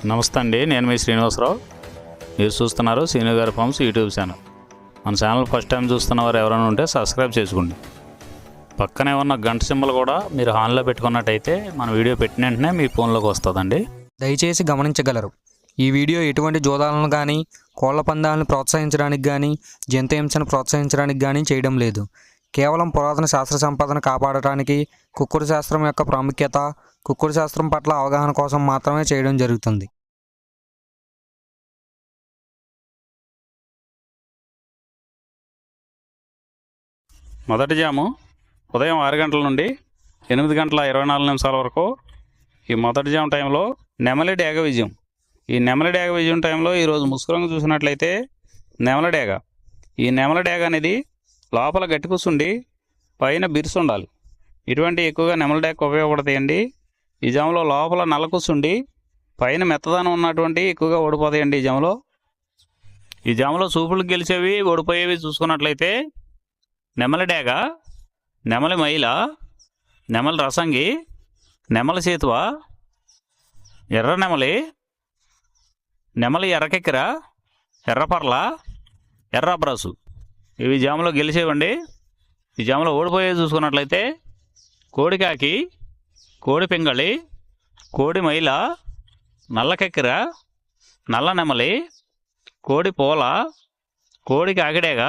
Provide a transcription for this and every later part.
నమస్తే అండి, నేను మీ శ్రీనివాసరావు. మీరు చూస్తున్నారు శ్రీను గారి ఫార్మ్స్ యూట్యూబ్ ఛానల్. మన ఛానల్ ఫస్ట్ టైం చూస్తున్న వారు ఎవరైనా ఉంటే సబ్స్క్రైబ్ చేసుకోండి. పక్కనే ఉన్న గంట సింబల్ కూడా మీరు ఆన్లో పెట్టుకున్నట్టయితే మన వీడియో పెట్టిన వెంటనే మీ ఫోన్లోకి వస్తుందండి. దయచేసి గమనించగలరు, ఈ వీడియో ఎటువంటి జోదాలను కానీ కోళ్ల పందాలను ప్రోత్సహించడానికి కానీ జంతు హింసను ప్రోత్సహించడానికి కానీ చేయడం లేదు. కేవలం పురాతన శాస్త్ర సంపదను కాపాడటానికి, కుక్కుడు శాస్త్రం యొక్క ప్రాముఖ్యత, కుక్కుడు శాస్త్రం పట్ల అవగాహన కోసం మాత్రమే చేయడం జరుగుతుంది. మొదటి జాము ఉదయం 6 గంటల నుండి 8 గంటల 24 నిమిషాల వరకు. ఈ మొదటి జాము టైంలో నెమలి డేగ విజయం. ఈ నెమలి డేగ విజయం టైంలో ఈరోజు ముసుగురంగు చూసినట్లయితే నెమలి డేగ. ఈ నెమలి డేగ అనేది లోపల గట్టి కూర్చుండి పైన బిరుసు ఉండాలి. ఇటువంటి ఎక్కువగా నెమలి డేగ ఉపయోగపడతాయండి. ఈ జాములో లోపల నల్ల కూర్చుండి పైన మెత్తదనం ఉన్నటువంటి ఎక్కువగా ఓడిపోతాయండి. ఈ జాములో చూపులు గెలిచేవి ఓడిపోయేవి చూసుకున్నట్లయితే నెమలి డేగ, నెమలి మైల, నెమలి రసంగి, నెమలి సేతువ, ఎర్ర నెమలి, నెమలి ఎర్రకెక్కిర, ఎర్రపర్ల, ఎర్ర బ్రసు. ఇవి జాములో గెలిచేవండి. ఈ జాములో ఓడిపోయేవి చూసుకున్నట్లయితే కోడికాకి, కోడి పింగళి, కోడి మైల, నల్లకెక్కిర, నల్ల నెమలి, కోడి పోల, కోడి కాకిడేగ,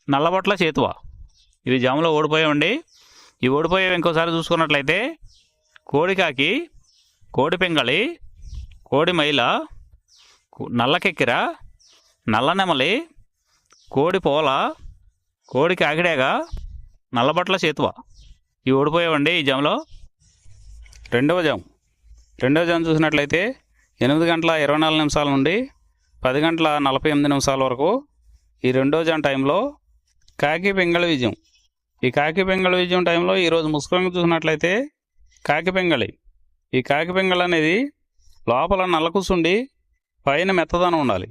నల్లబొట్ల చేతువ. ఇవి జాములో ఓడిపోయామండి. ఈ ఓడిపోయేవి ఇంకోసారి చూసుకున్నట్లయితే కోడికాకి, కోడి పింగళి, కోడి మైల, నల్లకెక్కిర, నల్ల నెమలి, కోడి పోల, కోడి కాకిడేగ, నల్లబొట్ల చేతువ. ఇవి ఓడిపోయావండి ఈ జాములో. రెండవ జాము చూసినట్లయితే 8 గంటల 24 నిమిషాల నుండి 10 గంటల 48 నిమిషాల వరకు. ఈ రెండో జాము టైంలో కాకి పింగళి విజయం. ఈ కాకి పింగళి విజయం టైంలో ఈరోజు ముసుగురంగు చూసినట్లయితే కాకి పింగళి. ఈ కాకి పింగళి అనేది లోపల నల్ల కూర్చుండి పైన మెత్తదనం ఉండాలి.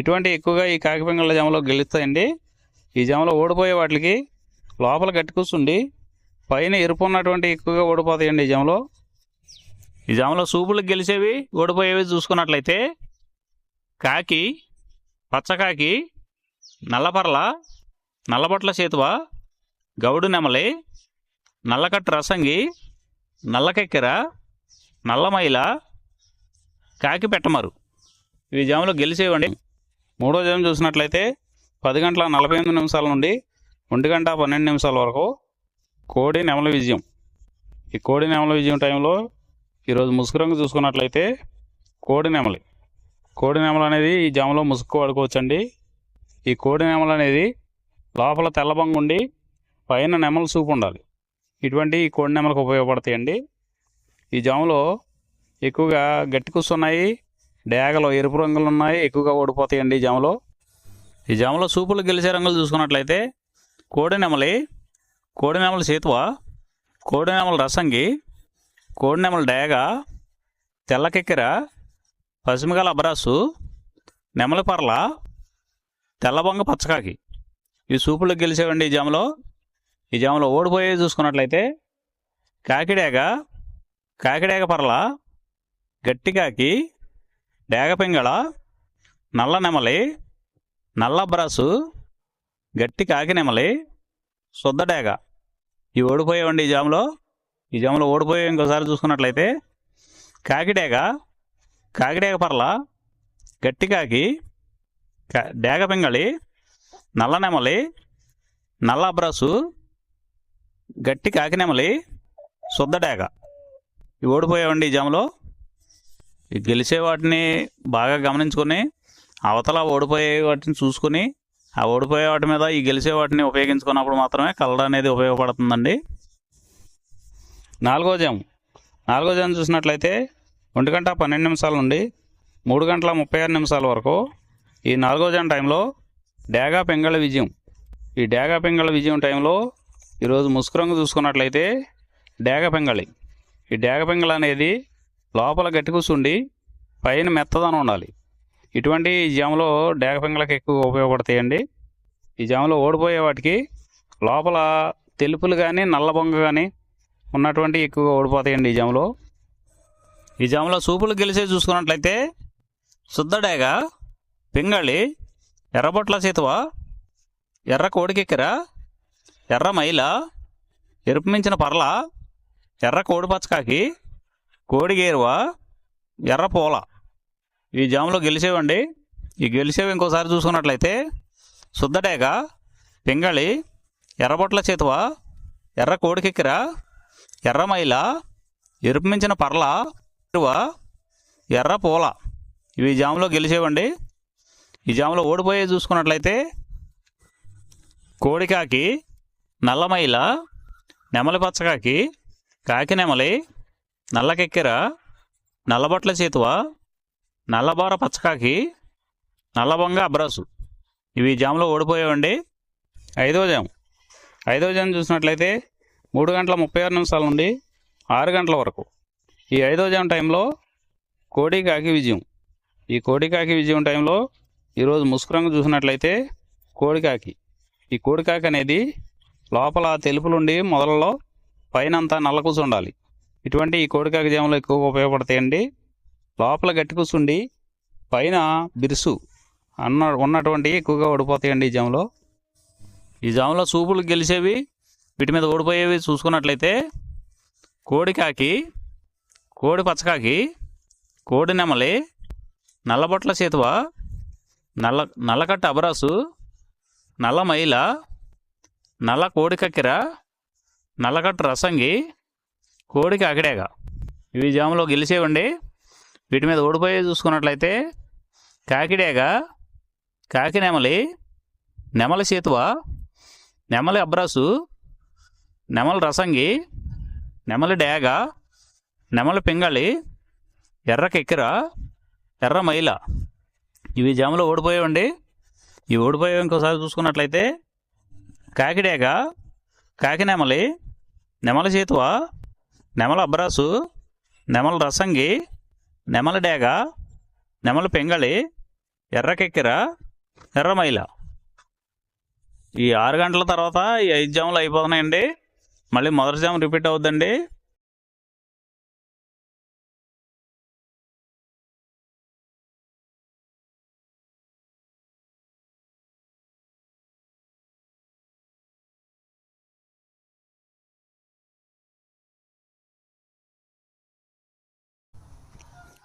ఇటువంటి ఎక్కువగా ఈ కాకి పింగళి జాములో గెలుస్తాయండి. ఈ జాములో ఓడిపోయే వాటికి లోపల గట్టి కూర్చుండి పైన ఎరుపు ఉన్నటువంటి ఎక్కువగా ఓడిపోతాయండి. ఈ జాములో సూపులకు గెలిచేవి ఓడిపోయేవి చూసుకున్నట్లయితే కాకి, పచ్చకాకి, నల్లపర్ల, నల్లబొట్ల చేతువ, గౌడు నెమలి, నల్లకట్టు రసంగి, నల్లకెక్కెర, నల్లమైల, కాకి పెట్టమరు. ఇవి జాములో గెలిచేవండి. మూడో జాము చూసినట్లయితే 10 గంటల 48 నిమిషాల నుండి 1 గంట 12 నిమిషాల వరకు కోడి నెమలి విజయం. ఈ కోడి నెమలి విజయం టైంలో ఈరోజు ముసుగురంగు చూసుకున్నట్లయితే కోడి నెమలి అనేది ఈ జాములో ముసుగు వాడుకోవచ్చండి. ఈ కోడి నెమలి అనేది లోపల తెల్లబంగు ఉండి పైన నెమలి సూపు ఉండాలి. ఇటువంటి ఈ కోడి నెమలకు ఉపయోగపడతాయండి. ఈ జాములో ఎక్కువగా గట్టి కూర్చున్నాయి, డేగలో ఎరుపు రంగులు ఉన్నాయి, ఎక్కువగా ఓడిపోతాయండి ఈ జాములో సూపులు గెలిచే రంగులు చూసుకున్నట్లయితే కోడి నెమలి సేతువ, కోడి నెమలి రసంగి, కోడి నెమలి డేగ, తెల్లకెక్కిర, పసిమిగల అబ్రాసు, నెమలి పర్ల, తెల్లబొంగ పచ్చకాకి. ఈ సూపులకు గెలిచేవండి ఈ జాములో ఓడిపోయేవి చూసుకున్నట్లయితే కాకిడేగ పర్ల, గట్టికాకి, డేగ పింగళ, నల్ల నెమలి, నల్ల బ్రాసు, గట్టి కాకి నెమలి, శుద్ధడేగ. ఇవి ఓడిపోయేవండి ఈ జాములో ఓడిపోయేవి ఇంకోసారి చూసుకున్నట్లయితే కాకిడేగ పర్ల, గట్టి కాకి, డేగ పింగళి, నల్ల నెమలి, నల్ల బ్రాసు, గట్టి కాకి నెమలి, శుద్ధడేగ. ఇవి ఓడిపోయేవండి ఈ జాములో. ఈ గెలిచే వాటిని బాగా గమనించుకొని అవతల ఓడిపోయే వాటిని చూసుకుని ఆ ఓడిపోయే వాటి మీద ఈ గెలిచే వాటిని ఉపయోగించుకున్నప్పుడు మాత్రమే కలర్ అనేది ఉపయోగపడుతుందండి. నాలుగో జాము చూసినట్లయితే 1 గంట 12 నిమిషాల నుండి 3 గంటల 36 నిమిషాల వరకు. ఈ నాలుగో జాము టైంలో డేగ పింగళి విజయం. ఈ డేగ పింగళి విజయం టైంలో ఈరోజు ముసుగురంగు చూసుకున్నట్లయితే డేగ పింగళి. ఈ డేగ పింగళి అనేది లోపల గట్టి కూర్చుండి పైన మెత్తదనం ఉండాలి. ఇటువంటి ఈ జాములో డేగ పింగళకి ఎక్కువ ఉపయోగపడతాయండి. ఈ జాములో ఓడిపోయే వాటికి లోపల తెలుపులు కానీ నల్ల బొంగ కానీ ఉన్నటువంటి ఎక్కువగా ఓడిపోతాయండి ఈ జాములో. ఈ జాములో సూపులు గెలిచే చూసుకున్నట్లయితే శుద్ధడేగ, పింగళి, ఎర్రబొట్ల చేతువ, ఎర్ర కోడికెక్కెర, ఎర్ర మైల, ఎరుపు మించిన పర్ల, ఎర్ర కోడి పచ్చకాకి, కోడి గేరువ, ఎర్ర పూల. ఈ జాములో గెలిచేవండి. ఈ గెలిచేవి ఇంకోసారి చూసుకున్నట్లయితే శుద్ధడేగ, పింగళి, ఎర్రబొట్ల చేతువ, ఎర్ర కోడికెక్కెర, ఎర్ర మైల, ఎరుపు మించిన పర్ల, ఎర్ర పూల. ఇవి జాములో గెలిచేవండి. ఈ జాములో ఓడిపోయే చూసుకున్నట్లయితే కోడికాకి, నల్లమైల, నెమలి పచ్చకాకి, కాకి నెమలి, నల్లకెక్కెర, నల్లబొట్ల చేతువ, నల్లబోర పచ్చకాకి, నల్లబొంగ అబ్రాసు. ఇవి జాములో ఓడిపోయేవండి. ఐదవ జాము చూసినట్లయితే 3:36 నుండి 6 గంటల వరకు. ఈ 5వ జాము టైంలో కోడి కాకి విజయం. ఈ కోడి కాకి విజయం టైంలో ఈరోజు ముసుగు రంగు చూసినట్లయితే కోడికాకి. ఈ కోడికాకి అనేది లోపల తెలుపులుండి మొదలలో పైన అంతా నల్ల కూసు ఉండాలి. ఇటువంటి ఈ కోడికాకి జాములు ఎక్కువగా ఉపయోగపడతాయండి. లోపల గట్టి కూసుండి పైన బిరుసు ఉన్నటువంటి ఎక్కువగా ఓడిపోతాయండి ఈ జాములో. ఈ జాములో సూపులు గెలిచేవి, వీటి మీద ఓడిపోయేవి చూసుకున్నట్లయితే కోడికాకి, కోడి పచ్చకాకి, కోడి నెమలి, నల్లబొట్ల చేతువ, నల్లకట్ట అబరాసు, నల్ల మైల, నల్ల కోడి కక్కెర, నల్లకట్ట రసంగి, కోడి కాకిడేగ. ఇవి జాములో గెలిచేవండి. వీటి మీద ఓడిపోయే చూసుకున్నట్లయితే కాకిడేగ, కాకి నెమలి, నెమలి చేతువ, నెమలి అబ్రాసు, నెమలి రసంగి, నెమలి డేగ, నెమలి పింగళి, ఎర్ర కెక్కెర, ఎర్ర మైల. ఇవి జాములో ఓడిపోయేవండి. ఇవి ఓడిపోయేవి ఇంకోసారి చూసుకున్నట్లయితే కాకిడేగ, కాకి నెమలి, నెమలి చేతువ, నెమలి అబ్రాసు, నెమలి రసంగి, నెమలి డేగ, నెమలి పింగళి, ఎర్ర కెక్కెర, ఎర్ర మైల. ఈ 6 గంటల తర్వాత ఈ 5 జాములు అయిపోతున్నాయండి. మళ్ళీ మొదటి జాము రిపీట్ అవుద్దండి.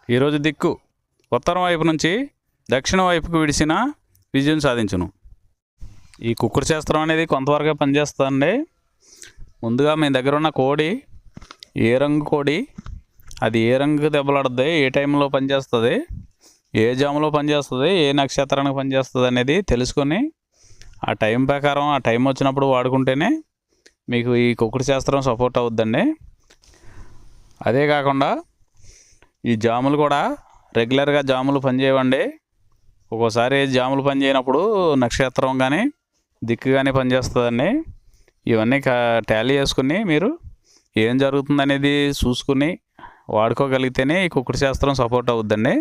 ఈరోజు దిక్కు ఉత్తరం వైపు నుంచి దక్షిణ వైపుకు విడిసిన విజయం సాధించును. ఈ కుక్కుడు శాస్త్రం అనేది కొంతవరకే పనిచేస్తుందండి. ముందుగా మీ దగ్గర ఉన్న కోడి ఏ రంగు కోడి, అది ఏ రంగుకి దెబ్బలాడుతుంది, ఏ టైంలో పనిచేస్తుంది, ఏ జాములో పనిచేస్తుంది, ఏ నక్షత్రానికి పనిచేస్తుంది అనేది తెలుసుకొని ఆ టైం ప్రకారం ఆ టైం వచ్చినప్పుడు వాడుకుంటేనే మీకు ఈ కుక్కుడు శాస్త్రం సపోర్ట్ అవుద్దండి. అదే కాకుండా ఈ జాములు కూడా రెగ్యులర్గా జాములు పనిచేయవండి. ఒక్కోసారి జాములు పనిచేయనప్పుడు నక్షత్రం కానీ దిక్కు కానీ పనిచేస్తుందండి. ఇవన్నీ టాలీ చేసుకుని మీరు ఏం జరుగుతుందనేది చూసుకుని వాడుకోగలిగితేనే ఈ కుక్కుడు శాస్త్రం సపోర్ట్ అవుద్దండి.